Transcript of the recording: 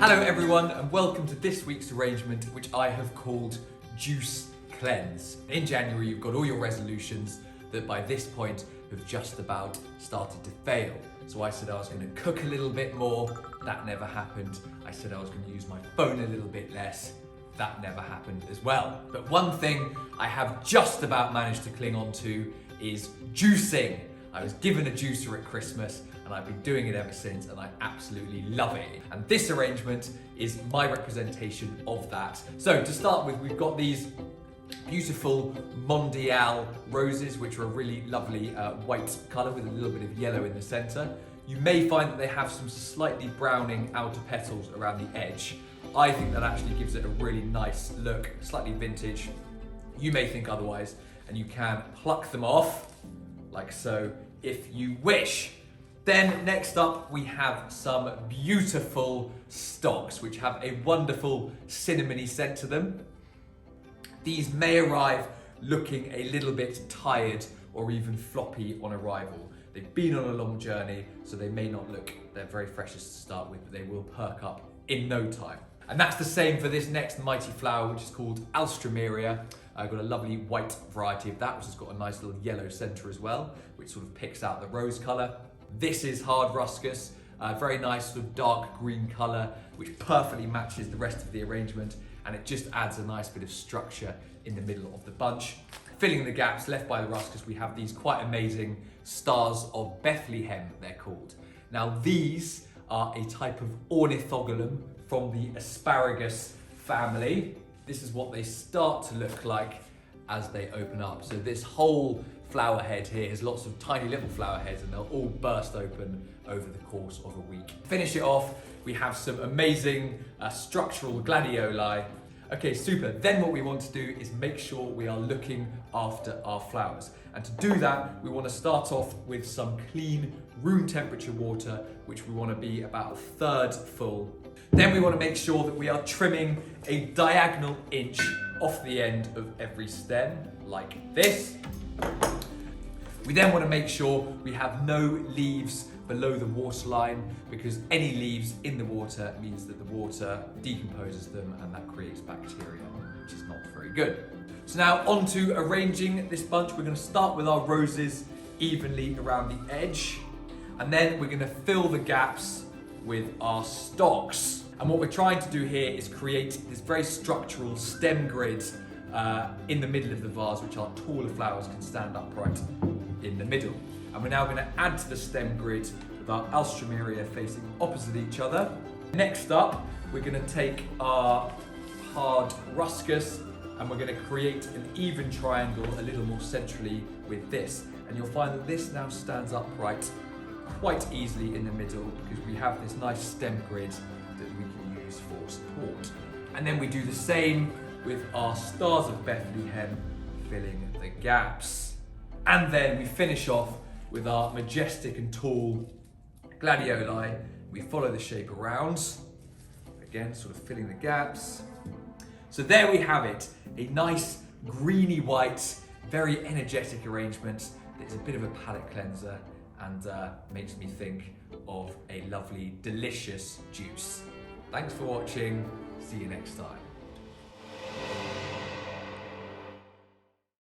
Hello everyone and welcome to this week's arrangement, which I have called Juice Cleanse. In January you've got all your resolutions that by this point have just about started to fail. So I said I was going to cook a little bit more, that never happened. I said I was going to use my phone a little bit less, that never happened as well. But one thing I have just about managed to cling on to is juicing. I was given a juicer at Christmas and I've been doing it ever since and I absolutely love it. And this arrangement is my representation of that. So to start with, we've got these beautiful Mondial roses, which are a really lovely white colour with a little bit of yellow in the centre. You may find that they have some slightly browning outer petals around the edge. I think that actually gives it a really nice look, slightly vintage. You may think otherwise, and you can pluck them off like so if you wish. Then next up we have some beautiful stocks which have a wonderful cinnamony scent to them. These may arrive looking a little bit tired or even floppy on arrival. They've been on a long journey, so they may not look their very freshest to start with, but they will perk up in no time. And that's the same for this next mighty flower, which is called Alstroemeria. I've got a lovely white variety of that, which has got a nice little yellow centre as well, which sort of picks out the rose colour. This is hard ruscus, very nice sort of dark green colour, which perfectly matches the rest of the arrangement, and it just adds a nice bit of structure in the middle of the bunch. Filling the gaps left by the ruscus, we have these quite amazing Stars of Bethlehem, they're called. Now these are a type of ornithogalum from the asparagus family. This is what they start to look like as they open up. So this whole flower head here has lots of tiny little flower heads and they'll all burst open over the course of a week. Finish it off, we have some amazing structural gladioli. Okay, super. Then what we want to do is make sure we are looking after our flowers. And to do that, we want to start off with some clean room temperature water, which we want to be about 1/3 full. Then we want to make sure that we are trimming a diagonal inch off the end of every stem, like this. We then want to make sure we have no leaves below the waterline, because any leaves in the water means that the water decomposes them and that creates bacteria, which is not very good. So now on to arranging this bunch. We're going to start with our roses evenly around the edge, and then we're going to fill the gaps with our stalks. And what we're trying to do here is create this very structural stem grid in the middle of the vase, which our taller flowers can stand upright in the middle. And we're now going to add to the stem grid with our Alstroemeria facing opposite each other. Next up, we're going to take our hard ruscus and we're going to create an even triangle a little more centrally with this. And you'll find that this now stands upright quite easily in the middle because we have this nice stem grid that we can use for support. And then we do the same with our Stars of Bethlehem, filling the gaps. And then we finish off with our majestic and tall gladioli. We follow the shape around, again sort of filling the gaps. So there we have it, a nice greeny white, very energetic arrangement that is a bit of a palate cleanser and makes me think of a lovely, delicious juice. Thanks for watching, see you next time.